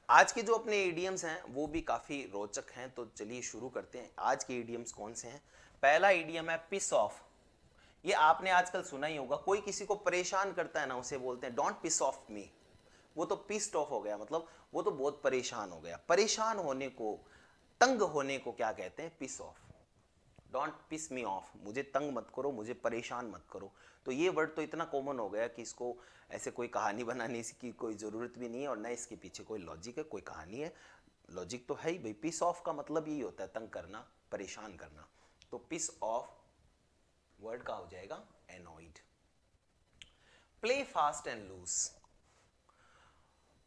आज के जो अपने इडियम्स हैं वो भी काफी रोचक हैं, तो चलिए शुरू करते हैं। आज के इडियम्स कौन से हैं? पहला इडियम है पिस ऑफ। ये आपने आजकल सुना ही होगा, कोई किसी को परेशान करता है ना, उसे बोलते हैं डोंट पिस ऑफ मी। वो तो पिस्ड ऑफ हो गया, मतलब वो तो बहुत परेशान हो गया। परेशान होने को, तंग होने को क्या कहते हैं? Piss off. Don't piss me off, मुझे तंग मत करो, मुझे परेशान मत करो। तो ये वर्ड तो इतना कॉमन हो गया कि इसको ऐसे कोई कहानी बनाने की कोई ज़रूरत भी नहीं है, और ना इसके पीछे कोई लॉजिक है, कोई कहानी है। लॉजिक तो है ही भाई, पिस ऑफ का मतलब यही होता है तंग करना, परेशान करना। तो पिस ऑफ वर्ड का हो जाएगा annoyed. Play fast and loose.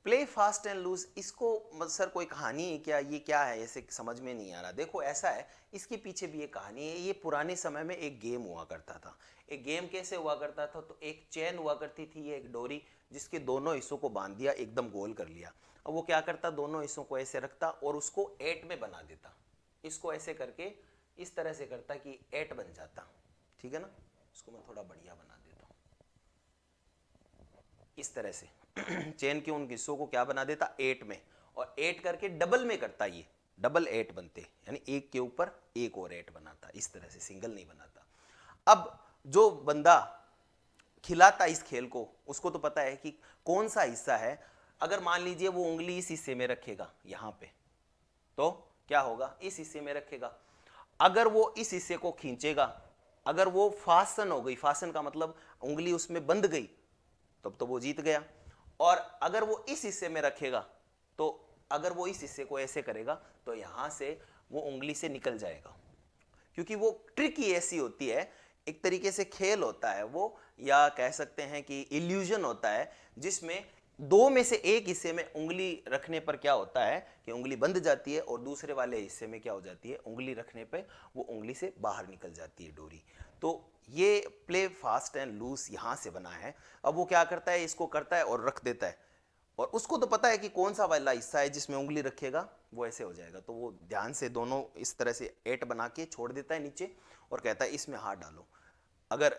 Play fast and loose, इसको सर कोई कहानी है क्या, ये क्या है, ऐसे समझ में नहीं आ रहा। देखो ऐसा है, इसके पीछे भी एक कहानी है। ये पुराने समय में एक गेम हुआ करता था। एक गेम कैसे हुआ करता था? तो एक चेन हुआ करती थी, ये एक डोरी, जिसके दोनों हिस्सों को बांध दिया, एकदम गोल कर लिया। अब वो क्या करता, दोनों हिस्सों को ऐसे रखता और उसको 8 में बना देता। इसको ऐसे करके इस तरह से करता कि 8 बन जाता। ठीक है ना? इसको मैं थोड़ा बढ़िया बना देता हूँ इस तरह से। चेन के उन हिस्सों को क्या बना देता? 8 में, और 8 करके डबल में करता। ये डबल 8 बनते, यानी एक के ऊपर एक और 8 बनाता। इस तरह से सिंगल नहीं बनाता। अब जो बंदा खिलाता इस खेल को, उसको तो पता है कि कौन सा हिस्सा है। अगर मान लीजिए वो उंगली इस हिस्से में रखेगा, यहां पे, तो क्या होगा? इस हिस्से में रखेगा। अगर वो इस हिस्से को खींचेगा, अगर वो फासन हो गई, फासन का मतलब उंगली उसमें बंध गई, तब तो वो जीत गया। और अगर वो इस हिस्से में रखेगा, तो अगर वो इस हिस्से को ऐसे करेगा, तो यहां से वो उंगली से निकल जाएगा। क्योंकि वो ट्रिक ही ऐसी होती है, एक तरीके से खेल होता है वो, या कह सकते हैं कि इल्यूजन होता है, जिसमें दो में से एक हिस्से में उंगली रखने पर क्या होता है कि उंगली बंध जाती है, और दूसरे वाले हिस्से में क्या हो जाती है, उंगली रखने पे वो उंगली से बाहर निकल जाती है डोरी। तो ये प्ले फास्ट एंड लूज यहां से बना है। अब वो क्या करता है, इसको करता है और रख देता है, और उसको तो पता है कि कौन सा वाला हिस्सा है जिसमें उंगली रखेगा, वो ऐसे हो जाएगा। तो वो ध्यान से दोनों इस तरह से 8 बना के छोड़ देता है नीचे, और कहता है इसमें हाथ डालो। अगर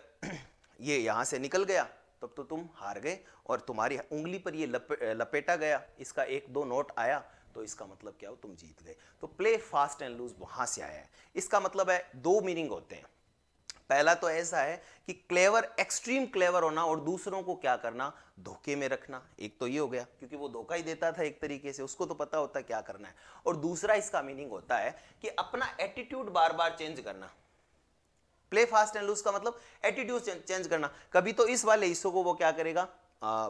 ये यहां से निकल गया, तब तो तुम हार गए, और तुम्हारी उंगली पर ये लपेटा गया, इसका 1-2 नोट आया, तो इसका मतलब क्या हो, तुम जीत गए। तो प्ले फास्ट एंड लूज वहां से आया है। इसका मतलब है, दो मीनिंग होते हैं। पहला तो ऐसा है कि क्लेवर, एक्सट्रीम क्लेवर होना, और दूसरों को क्या करना, धोखे में रखना। एक तो ये हो गया, क्योंकि वो धोखा ही देता था एक तरीके से, उसको तो पता होता है क्या करना है। और दूसरा इसका मीनिंग होता है कि अपना एटीट्यूड बार बार चेंज करना। प्ले फास्ट एंड लूज का मतलब एटीट्यूड चेंज करना। कभी तो इस वाले हिस्सों को वो क्या करेगा,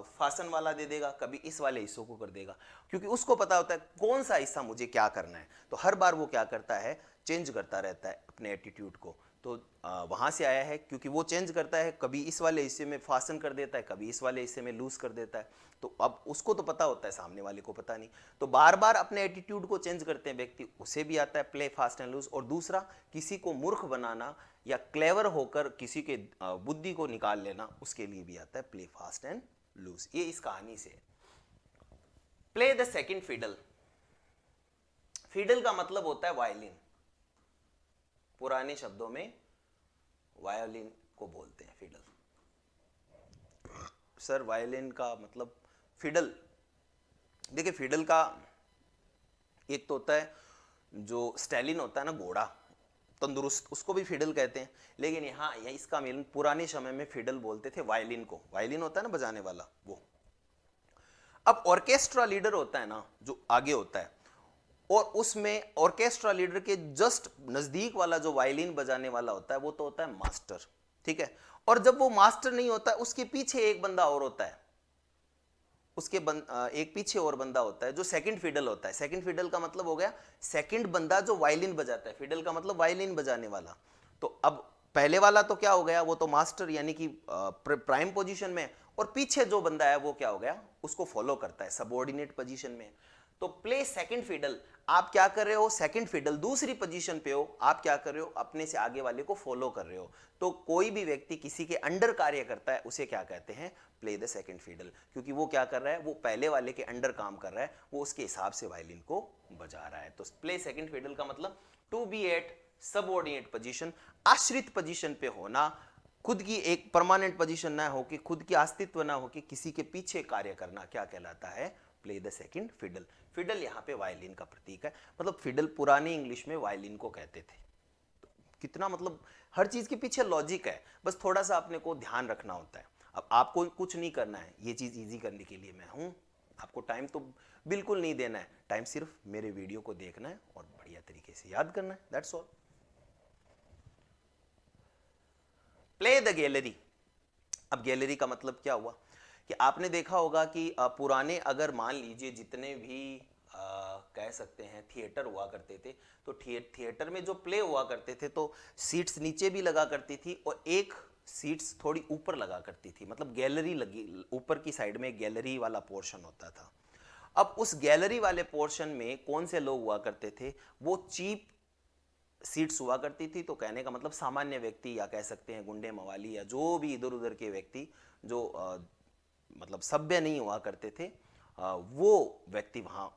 फासन वाला दे देगा, कभी इस वाले हिस्सों को कर देगा, क्योंकि उसको पता होता है कौन सा हिस्सा मुझे क्या करना है। तो हर बार वो क्या करता है, चेंज करता रहता है अपने एटीट्यूड को। तो वहां से आया है, क्योंकि वो चेंज करता है, कभी इस वाले हिस्से में फासन कर देता है, कभी इस वाले हिस्से में लूज कर देता है। तो अब उसको तो पता होता है, सामने वाले को पता नहीं। तो बार बार अपने एटीट्यूड को चेंज करते हैं व्यक्ति, उसे भी आता है प्ले फास्ट एंड लूज। और दूसरा, किसी को मूर्ख बनाना या क्लेवर होकर किसी के बुद्धि को निकाल लेना, उसके लिए भी आता है प्ले फास्ट एंड लूज। ये इस कहानी से। Play the second fiddle. Fiddle का मतलब होता है वायलिन। पुराने शब्दों में वायोलिन को बोलते हैं फिडल। सर वायलिन का मतलब फिडल, देखिए फिडल का एक तो होता है जो स्टैलिन होता है ना, घोड़ा तंदुरुस्त, उसको भी फिडल कहते हैं। लेकिन यहाँ इसका मिलन, पुराने समय में फिडल बोलते थे वायलिन को। वायलिन होता है ना बजाने वाला, वो। अब ऑर्केस्ट्रा लीडर होता है ना, जो आगे होता है, और उसमें ऑर्केस्ट्रा लीडर के जस्ट नजदीक वाला जो वायलिन बजाने वाला होता है, वो तो होता है मास्टर। ठीक है? और जब वो मास्टर नहीं होता, उसके पीछे एक बंदा और होता है, एक पीछे और बंदा होता है जो सेकंड फिडल होता है। सेकंड फिडल का मतलब हो गया सेकंड बंदा जो वायलिन बजाता है। फिडल का मतलब वायलिन बजाने वाला। तो अब पहले वाला तो क्या हो गया, वो तो मास्टर यानी कि प्राइम पोजीशन में, और पीछे जो बंदा है वो क्या हो गया, उसको फॉलो करता है, सबऑर्डिनेट पोजीशन में। तो प्ले सेकंड फिडल, आप क्या कर रहे हो, सेकंड फिडल दूसरी पोजीशन पे हो, आप क्या कर रहे हो, अपने से आगे वाले को फॉलो कर रहे हो। तो कोई भी व्यक्ति किसी के अंडर कार्य करता है, उसे क्या कहते हैं, प्ले द सेकंड फिडल। क्योंकि वो क्या कर रहा है, वो पहले वाले के अंडर काम कर रहा है, वो उसके हिसाब से वायलिन को बजा रहा है। तो प्ले सेकंड फिडल का मतलब to be at subordinate position, आश्रित पोजीशन पे होना, खुद की एक परमानेंट पोजीशन ना हो, कि खुद की अस्तित्व ना हो, कि किसी के पीछे कार्य करना, क्या कहलाता है, play the second fiddle. Fiddle यहाँ पे वायलिन का प्रतीक है, मतलब फिडल पुराने इंग्लिश में वायलिन को कहते थे। तो कितना मतलब हर चीज के पीछे लॉजिक है, बस थोड़ा सा अपने को ध्यान रखना होता है। अब आपको कुछ नहीं करना है, ये चीज इजी करने के लिए मैं हूं। आपको टाइम तो बिल्कुल नहीं देना है, टाइम सिर्फ मेरे वीडियो को देखना है और बढ़िया तरीके से याद करना है, that's all. Play the gallery. अब गैलरी का मतलब क्या हुआ कि आपने देखा होगा कि पुराने अगर मान लीजिए जितने भी कह सकते हैं थिएटर हुआ करते थे, तो थिएटर में जो प्ले हुआ करते थे तो सीट्स नीचे भी लगा करती थी और एक सीट्स थोड़ी ऊपर लगा करती थी, मतलब गैलरी लगी ऊपर की साइड में गैलरी वाला पोर्शन होता था। अब उस गैलरी वाले पोर्शन में कौन से लोग हुआ करते थे, वो चीप सीट्स हुआ करती थी। तो कहने का मतलब सामान्य व्यक्ति या कह सकते हैं गुंडे मवाली या जो भी इधर उधर के व्यक्ति जो मतलब सभ्य नहीं हुआ करते थे, वो व्यक्ति वहाँ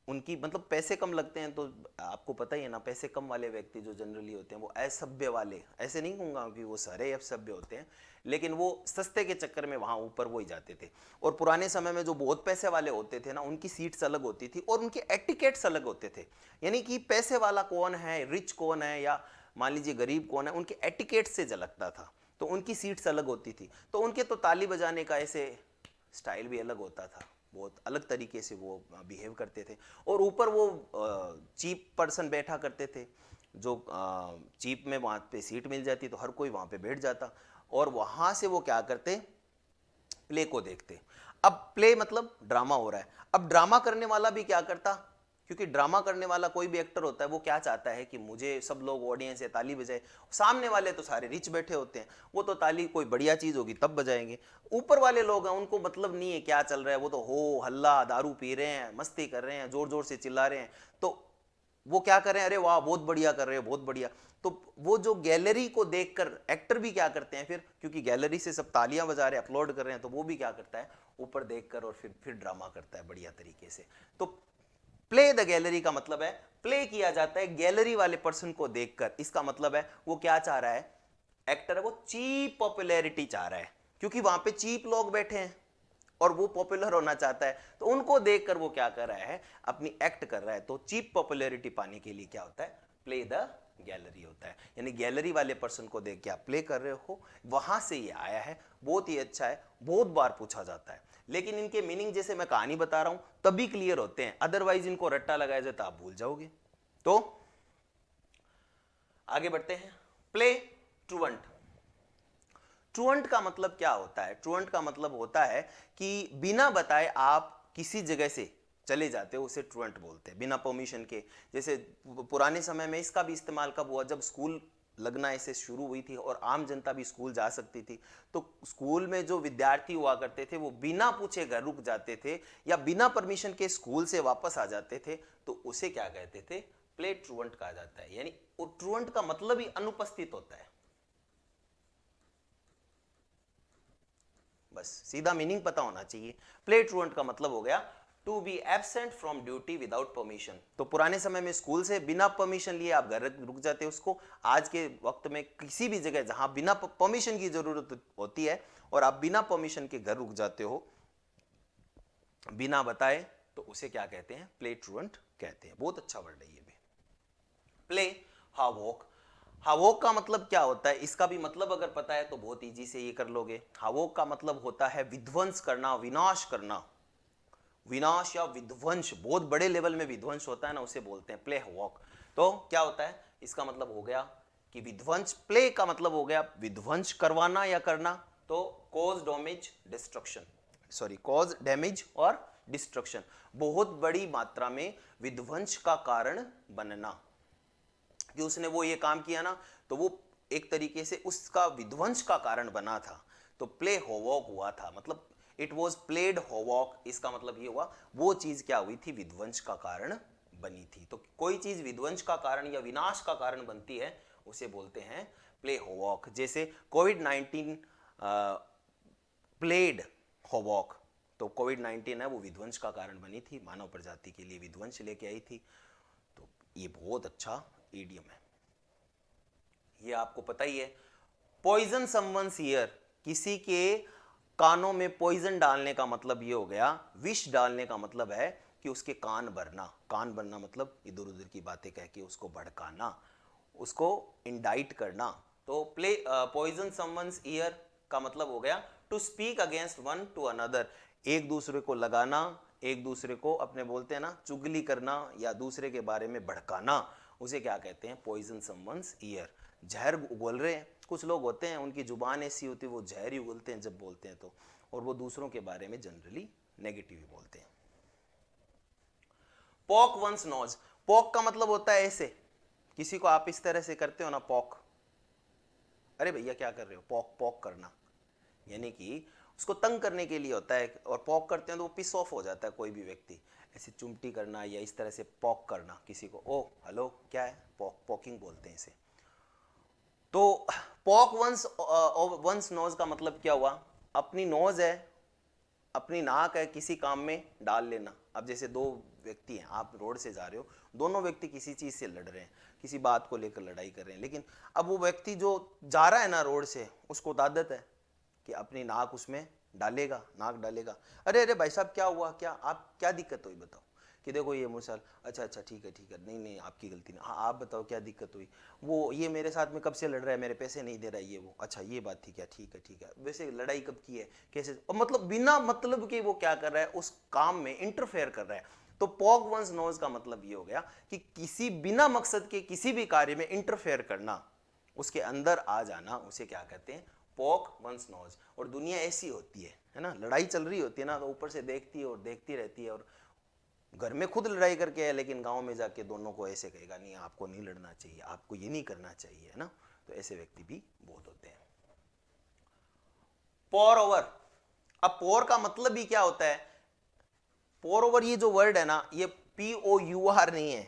उनकी मतलब पैसे कम लगते हैं, तो आपको पता ही है ना, पैसे कम वाले व्यक्ति जो जनरली होते हैं वो असभ्य वाले, ऐसे नहीं कहूँगा कि वो सारे असभ्य होते हैं, लेकिन वो सस्ते के चक्कर में वहाँ ऊपर वो ही जाते थे। और पुराने समय में जो बहुत पैसे वाले होते थे ना, उनकी सीट्स अलग होती थी और उनके एटिकेट्स अलग होते थे। यानी कि पैसे वाला कौन है, रिच कौन है या मान लीजिए गरीब कौन है, उनके एटिकेट से झलकता था। तो उनकी सीट्स अलग होती थी, तो उनके तो ताली बजाने का ऐसे स्टाइल भी अलग होता था, बहुत अलग तरीके से वो बिहेव करते थे। और ऊपर वो चीप पर्सन बैठा करते थे, जो चीप में वहाँ पे सीट मिल जाती तो हर कोई वहाँ पे बैठ जाता और वहाँ से वो क्या करते, प्ले को देखते। अब प्ले मतलब ड्रामा हो रहा है, अब ड्रामा करने वाला भी क्या करता, क्योंकि ड्रामा करने वाला कोई भी एक्टर होता है वो क्या चाहता है कि मुझे सब लोग ऑडियंस है ताली बजाए। सामने वाले तो सारे रिच बैठे होते हैं, वो तो ताली कोई बढ़िया चीज होगी तब बजाएंगे। ऊपर वाले लोग हैं उनको मतलब नहीं है क्या चल रहा है, वो तो हो हल्ला दारू पी रहे हैं, मस्ती कर रहे हैं, जोर जोर से चिल्ला रहे हैं, तो वो क्या कर रहे हैं, अरे वाह बहुत बढ़िया कर रहे हो बहुत बढ़िया। तो वो जो गैलरी को देखकर एक्टर भी क्या करते हैं फिर, क्योंकि गैलरी से सब तालियां बजा रहे हैं अपलोड कर रहे हैं, तो वो भी क्या करता है ऊपर देखकर और फिर ड्रामा करता है बढ़िया तरीके से। तो प्ले द गैलरी का मतलब है प्ले किया जाता है गैलरी वाले पर्सन को देखकर। इसका मतलब है वो क्या चाह रहा है, एक्टर है वो चीप पॉपुलैरिटी चाह रहा है, क्योंकि वहां पे चीप लोग बैठे हैं और वो पॉपुलर होना चाहता है, तो उनको देखकर वो क्या कर रहा है, अपनी एक्ट कर रहा है। तो चीप पॉपुलैरिटी पाने के लिए क्या होता है, प्ले द गैलरी होता है, यानी गैलरी वाले पर्सन को देख के आप प्ले कर रहे हो, वहां से ये आया है। बहुत ही अच्छा है, बहुत बार पूछा जाता है, लेकिन इनके मीनिंग जैसे मैं कहानी बता रहा हूं तभी क्लियर होते हैं, अदरवाइज इनको रट्टा लगाया जाए तो आप भूल जाओगे। तो आगे बढ़ते हैं, प्ले ट्रुएंट। ट्रुएंट का मतलब क्या होता है, ट्रुएंट का मतलब होता है कि बिना बताए आप किसी जगह से चले जाते हो, उसे ट्रुएंट बोलते हैं, बिना परमिशन के। जैसे पुराने समय में इसका भी इस्तेमाल कब हुआ, जब स्कूल लगना ऐसे शुरू हुई थी और आम जनता भी स्कूल जा सकती थी, तो स्कूल में जो विद्यार्थी हुआ करते थे वो बिना पूछे घर रुक जाते थे या बिना परमिशन के स्कूल से वापस आ जाते थे, तो उसे क्या कहते थे, प्ले ट्रुएंट कहा जाता है। यानी ट्रुएंट का मतलब ही अनुपस्थित होता है, बस सीधा मीनिंग पता होना चाहिए। प्ले ट्रुएंट का मतलब हो गया to be absent from duty without permission. तो पुराने समय में स्कूल से बिना परमिशन लिए आप घर रुक जाते हो, उसको आज के वक्त में किसी भी जगह जहां बिना परमिशन की जरूरत होती है और आप बिना परमिशन के घर रुक जाते हो बिना बताए, तो उसे क्या कहते हैं, प्ले ट्रुएंट कहते हैं। बहुत अच्छा वर्ड है ये भी। प्ले हावोक। हावोक का मतलब क्या होता है, इसका भी मतलब अगर पता है तो बहुत इजी से ये कर लोगे। हावोक का मतलब होता है विध्वंस करना, विनाश करना। विनाश या विध्वंस, बहुत बड़े लेवल में विध्वंस होता है ना, उसे बोलते हैं प्ले हावोक। तो क्या होता है, इसका मतलब हो गया कि विध्वंस, प्ले का मतलब हो गया विध्वंस करवाना या करना, तो cause damage destruction, sorry cause damage और डिस्ट्रक्शन, बहुत बड़ी मात्रा में विध्वंस का कारण बनना, कि उसने वो ये काम किया ना तो वो एक तरीके से उसका विध्वंस का कारण बना था। तो प्ले होवॉक हुआ था, मतलब इट वॉज प्लेड होवॉक, इसका मतलब ये हुआ वो चीज क्या हुई थी, विध्वंस का कारण बनी थी। तो कोई चीज विध्वंस का कारण या विनाश का कारण बनती है उसे बोलते हैं प्ले होवॉक। जैसे कोविड-19 प्लेड होवॉक, तो कोविड-19 है वो विध्वंस का कारण बनी थी, मानव प्रजाति के लिए विध्वंस लेके आई थी। तो ये बहुत अच्छा ईडियम है, ये आपको पता ही है। पॉइजन समवन्स ईयर, किसी के कानों में पॉइजन डालने का मतलब ये हो गया, विष डालने का मतलब है कि उसके कान भरना। कान भरना मतलब इधर उधर की बातें कह के उसको भड़काना, उसको इंडाइट करना। तो प्ले पॉइजन समवंस ईयर का मतलब हो गया to speak against one to another, एक दूसरे को लगाना, एक दूसरे को अपने बोलते हैं ना चुगली करना या दूसरे के बारे में भड़काना, उसे क्या कहते हैं, पॉइजन समवंस ईयर। जहर उगल रहे हैं, कुछ लोग होते हैं उनकी जुबान ऐसी होती है वो जहर ही उगलते हैं जब बोलते हैं तो, और वो दूसरों के बारे में जनरली नेगेटिव ही बोलते हैं। पॉक वंस नोज, पॉक का मतलब होता है ऐसे, किसी को आप इस तरह से करते हो ना पॉक, अरे भैया क्या कर रहे हो, पॉक पॉक करना, यानी कि उसको तंग करने के लिए होता है। और पॉक करते हैं तो वो पिस ऑफ हो जाता है कोई भी व्यक्ति, ऐसे चुमटी करना या इस तरह से पॉक करना किसी को, ओ हेलो क्या है, पॉक, पॉकिंग बोलते हैं इसे। तो पॉक वंस नोज का मतलब क्या हुआ, अपनी नोज है, अपनी नाक है, किसी काम में डाल लेना। अब जैसे दो व्यक्ति हैं, आप रोड से जा रहे हो, दोनों व्यक्ति किसी चीज से लड़ रहे हैं, किसी बात को लेकर लड़ाई कर रहे हैं, लेकिन अब वो व्यक्ति जो जा रहा है ना रोड से, उसको आदत है कि अपनी नाक उसमें डालेगा, नाक डालेगा। अरे अरे भाई साहब क्या हुआ, क्या आप, क्या दिक्कत हुई बताओ, कि देखो ये मुझसे, अच्छा अच्छा ठीक है ठीक है, नहीं नहीं आपकी गलती नहीं, हाँ आप बताओ क्या दिक्कत हुई, वो ये मेरे साथ में कब से लड़ रहा है, मेरे पैसे नहीं दे रहा है ये वो, अच्छा ये बात थी क्या, ठीक है ठीक है, वैसे लड़ाई कब की है, कैसे, और मतलब बिना मतलब के वो क्या कर रहा है, उस काम में इंटरफेयर कर रहा है। तो पॉक वंस नोज का मतलब ये हो गया कि किसी बिना मकसद के किसी भी कार्य में इंटरफेयर करना, उसके अंदर आ जाना, उसे क्या कहते हैं, पॉक वंस नोज। और दुनिया ऐसी होती है ना, लड़ाई चल रही होती है ना, तो ऊपर से देखती है और देखती रहती है, और घर में खुद लड़ाई करके है लेकिन गांव में जाके दोनों को ऐसे कहेगा, नहीं आपको नहीं लड़ना चाहिए, आपको ये नहीं करना चाहिए, है ना। तो ऐसे व्यक्ति भी बहुत होते हैं। पोर ओवर, अब पोर का मतलब भी क्या होता है, पोर ओवर ये जो वर्ड है ना, ये POUR नहीं है,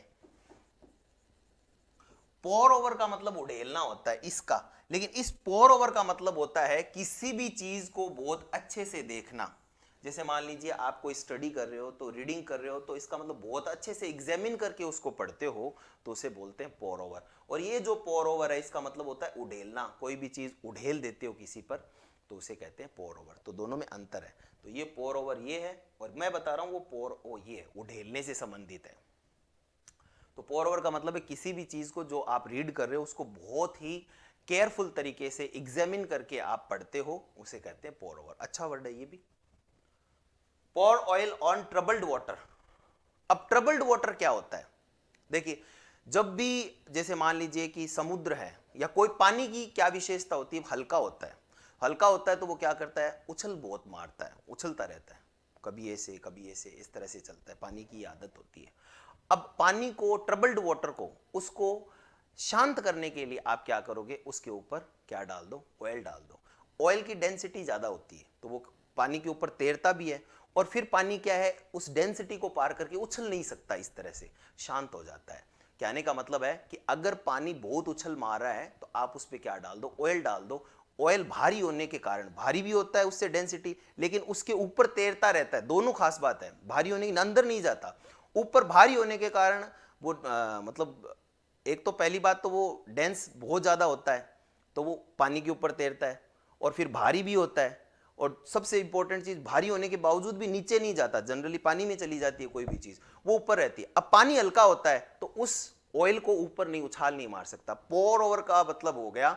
पोर ओवर का मतलब उड़ेलना होता है इसका, लेकिन इस पोर ओवर का मतलब होता है किसी भी चीज को बहुत अच्छे से देखना। जैसे मान लीजिए आप कोई स्टडी कर रहे हो, तो रीडिंग कर रहे हो, तो इसका मतलब बहुत अच्छे से एग्जामिन करके उसको पढ़ते हो, तो उसे बोलते हैं पोर ओवर। और ये जो पोर ओवर है इसका मतलब होता है उड़ेलना, कोई भी चीज उड़ेल देते हो किसी पर, तो उसे कहते हैं पोर ओवर। तो दोनों में अंतर है, तो ये पोर ओवर ये है, और मैं बता रहा हूं वो पोर ओ ये है, उड़ेलने से संबंधित है। तो पोर ओवर का मतलब है किसी भी चीज को जो आप रीड कर रहे हो उसको बहुत ही केयरफुल तरीके से एग्जामिन करके आप पढ़ते हो, उसे कहते हैं पोर ओवर। अच्छा वर्ड है ये भी। पोर ऑयल ऑन ट्रबल्ड वाटर, अब ट्रबल्ड वाटर क्या होता है, देखिए जब भी जैसे मान लीजिए कि समुद्र है या कोई पानी की क्या विशेषता होती है, हल्का होता है, हल्का होता है तो वो क्या करता है, उछल बहुत मारता है, उछलता रहता है, कभी ऐसे कभी ऐसे, इस तरह से चलता है, पानी की आदत होती है। अब पानी को, ट्रबल्ड वाटर को, उसको शांत करने के लिए आप क्या करोगे, उसके ऊपर क्या डाल दो, ऑयल डाल दो। ऑयल की डेंसिटी ज्यादा होती है तो वो पानी के ऊपर तैरता भी है, और फिर पानी क्या है, उस डेंसिटी को पार करके उछल नहीं सकता, इस तरह से शांत हो जाता है। कहने का मतलब है कि अगर पानी बहुत उछल मार रहा है तो आप उस पर क्या डाल दो, ऑयल डाल दो। ऑयल भारी होने के कारण, भारी भी होता है उससे डेंसिटी, लेकिन उसके ऊपर तैरता रहता है, दोनों खास बात है, भारी होने के अंदर नहीं जाता, ऊपर भारी होने के कारण वो मतलब एक तो पहली बात तो वो डेंस बहुत ज़्यादा होता है, तो वो पानी के ऊपर तैरता है, और फिर भारी भी होता है, और सबसे इंपॉर्टेंट चीज, भारी होने के बावजूद भी नीचे नहीं जाता, जनरली पानी में चली जाती है कोई भी चीज, वो ऊपर रहती है। अब पानी हल्का होता है तो उस ऑयल को ऊपर नहीं, उछाल नहीं मार सकता। पोर ओवर का मतलब हो गया,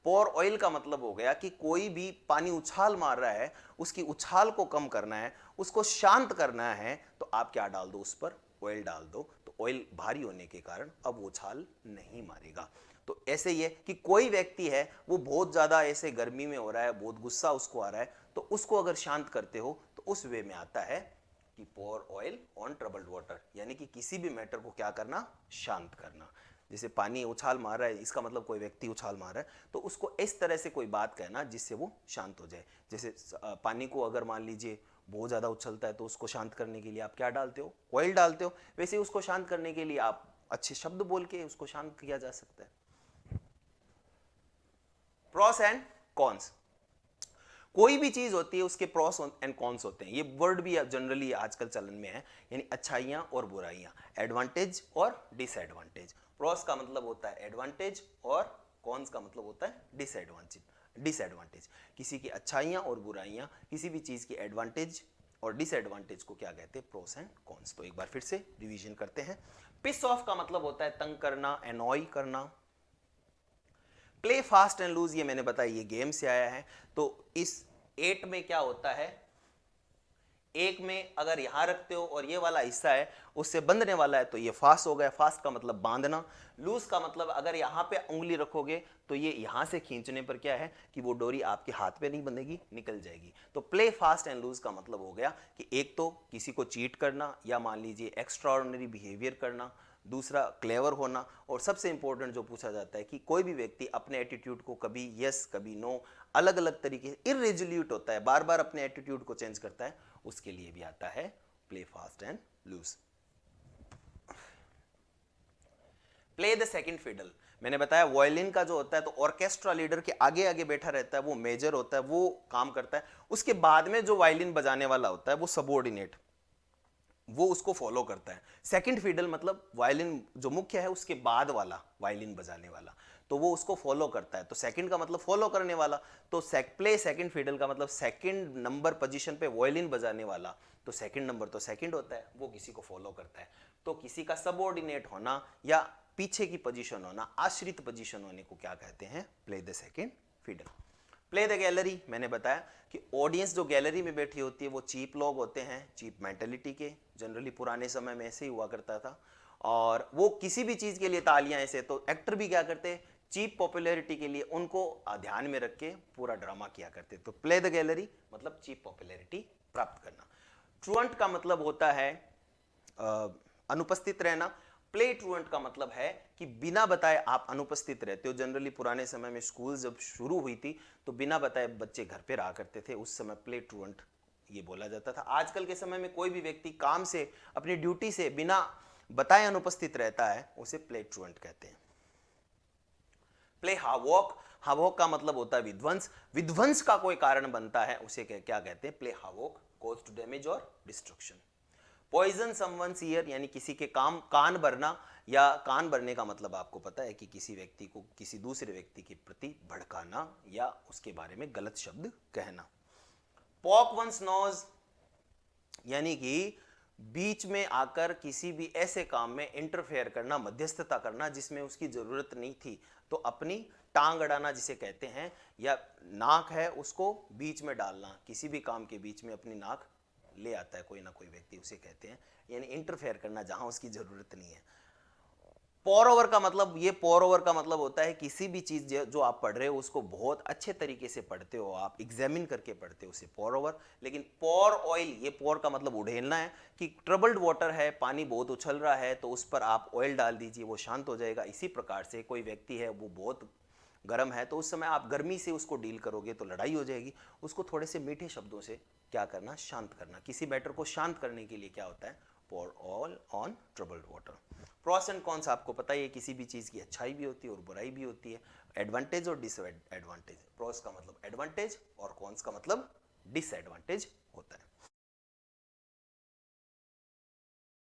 पोर ऑयल का मतलब हो गया कि कोई भी पानी उछाल मार रहा है, उसकी उछाल को कम करना है, उसको शांत करना है, तो आप क्या डाल दो, उस पर ऑयल डाल दो, तो ऑयल भारी होने के कारण अब उछाल नहीं मारेगा। तो ऐसे ही है कि कोई व्यक्ति है वो बहुत ज्यादा ऐसे गर्मी में हो रहा है, बहुत गुस्सा उसको आ रहा है, तो उसको अगर शांत करते हो तो उस वे में आता है कि पोर ऑयल ऑन ट्रबल्ड वाटर, यानी कि किसी भी मैटर को क्या करना, शांत करना। जैसे पानी उछाल मार रहा है, इसका मतलब कोई व्यक्ति उछाल मार रहा है, तो उसको इस तरह से कोई बात कहना जिससे वो शांत हो जाए। जैसे पानी को अगर मान लीजिए बहुत ज़्यादा उछलता है तो उसको शांत करने के लिए आप क्या डालते हो, ऑयल डालते हो, वैसे ही उसको शांत करने के लिए आप अच्छे शब्द बोल के उसको शांत किया जा सकता है। प्रॉस एंड कॉन्स, कोई भी चीज होती है उसके प्रॉस एंड कॉन्स होते हैं, ये वर्ड भी जनरली आजकल चलन में है, यानी अच्छाइयां और बुराइयां, एडवांटेज और डिसएडवांटेज। प्रॉस का मतलब होता है एडवांटेज और कॉन्स का मतलब होता है डिसएडवांटेज। डिसएडवांटेज। किसी की अच्छाइयाँ और बुराइयाँ, किसी भी चीज़ की एडवांटेज और डिसएडवांटेज को क्या कहते हैं, प्रोस एंड कॉन्स। तो एक बार फिर से रिवीजन करते हैं। पिस ऑफ का मतलब होता है तंग करना, एनॉय करना। प्ले फास्ट एंड लूज, ये मैंने बताया ये गेम से आया है। तो इस 8 में क्या होता है, एक में अगर यहां रखते हो और ये वाला हिस्सा है उससे बंधने वाला है तो ये फास्ट हो गया। फास्ट का मतलब बांधना। लूज का मतलब अगर यहां पे उंगली रखोगे तो ये यहां से खींचने पर क्या है कि वो डोरी आपके हाथ पे नहीं बंधेगी, निकल जाएगी। तो प्ले फास्ट एंड लूज का मतलब हो गया कि एक तो किसी को चीट करना या मान लीजिए एक्स्ट्रा ऑर्डिनरी बिहेवियर करना, दूसरा क्लेवर होना, और सबसे इंपॉर्टेंट जो पूछा जाता है कि कोई भी व्यक्ति अपने एटीट्यूड को कभी यस कभी नो, अलग अलग तरीके से इरेजोल्यूट होता है, बार बार अपने एटीट्यूड को चेंज करता है, उसके लिए भी आता है play fast and loose. Play the second fiddle, मैंने बताया वायलिन का जो होता है तो ऑर्केस्ट्रा लीडर के आगे आगे बैठा रहता है, वो मेजर होता है, वो काम करता है। उसके बाद में जो वायलिन बजाने वाला होता है वो सबऑर्डिनेट, वो उसको फॉलो करता है। सेकंड फिडल मतलब वायलिन जो मुख्य है उसके बाद वाला वायलिन बजाने वाला, तो वो उसको फॉलो करता है। तो सेकंड का मतलब फॉलो करने वाला, तो प्ले सेकंड फिडल का मतलब सेकंड नंबर पोजीशन पे वायलिन बजाने वाला, तो सेकंड नंबर तो सेकंड होता है, वो किसी को फॉलो करता है। तो किसी का सबऑर्डिनेट होना या पीछे की पोजीशन होना, आश्रित पोजीशन होने को क्या कहते हैं, play the second fiddle. Play the gallery, मैंने बताया कि ऑडियंस जो गैलरी में बैठी होती है वो चीप लोग होते हैं, चीप मेंटेलिटी के, जनरली पुराने समय में ऐसे ही हुआ करता था। और वो किसी भी चीज के लिए तालियां ऐसे, तो एक्टर भी क्या करते हैं, चीप पॉपुलैरिटी के लिए उनको ध्यान में रख के पूरा ड्रामा किया करते। तो प्ले द गैलरी मतलब चीप पॉपुलैरिटी प्राप्त करना। ट्रुएंट का मतलब होता है अनुपस्थित रहना। प्ले ट्रुएंट का मतलब है कि बिना बताए आप अनुपस्थित रहते हो। जनरली पुराने समय में स्कूल जब शुरू हुई थी तो बिना बताए बच्चे घर पे रहा करते थे, उस समय प्ले ट्रुएंट ये बोला जाता था। आजकल के समय में कोई भी व्यक्ति काम से, अपनी ड्यूटी से बिना बताए अनुपस्थित रहता है, उसे प्ले ट्रुएंट कहते हैं। प्ले हावॉक, हावॉक का मतलब होता है विध्वंस। विध्वंस का कोई कारण बनता है उसे क्या कहते हैं, प्ले हावॉक, कॉज टू डैमेज और डिस्ट्रक्शन। पॉइजन समवन्स ईयर यानी किसी के कान भरना, या कान भरने का मतलब आपको पता है कि किसी व्यक्ति को किसी दूसरे व्यक्ति के प्रति भड़काना या उसके बारे में गलत शब्द कहना। पॉक वंस नोज यानी कि बीच में आकर किसी भी ऐसे काम में इंटरफेयर करना, मध्यस्थता करना जिसमें उसकी जरूरत नहीं थी, तो अपनी टांग अड़ाना जिसे कहते हैं, या नाक है उसको बीच में डालना, किसी भी काम के बीच में अपनी नाक ले आता है कोई ना कोई व्यक्ति, उसे कहते हैं, यानी इंटरफेयर करना जहां उसकी जरूरत नहीं है। पोर ओवर का मतलब, ये पोर ओवर का मतलब होता है किसी भी चीज जो आप पढ़ रहे हो उसको बहुत अच्छे तरीके से पढ़ते हो, आप एग्जामिन करके पढ़ते हो, उसे पोर ओवर। लेकिन पोर ऑयल, ये पोर का मतलब उड़ेलना है कि ट्रबल्ड वाटर है, पानी बहुत उछल रहा है तो उस पर आप ऑयल डाल दीजिए, वो शांत हो जाएगा। इसी प्रकार से कोई व्यक्ति है वो बहुत गर्म है तो उस समय आप गर्मी से उसको डील करोगे तो लड़ाई हो जाएगी, उसको थोड़े से मीठे शब्दों से क्या करना, शांत करना। किसी मैटर को शांत करने के लिए क्या होता है, pour oil on troubled water. Pros and cons आपको पता ही है, किसी भी चीज़ की अच्छाई भी होती है और बुराई भी होती है, एडवांटेज और डिसएडवांटेज। प्रॉस का मतलब एडवांटेज और कॉन्स का मतलब डिसएडवांटेज होता है।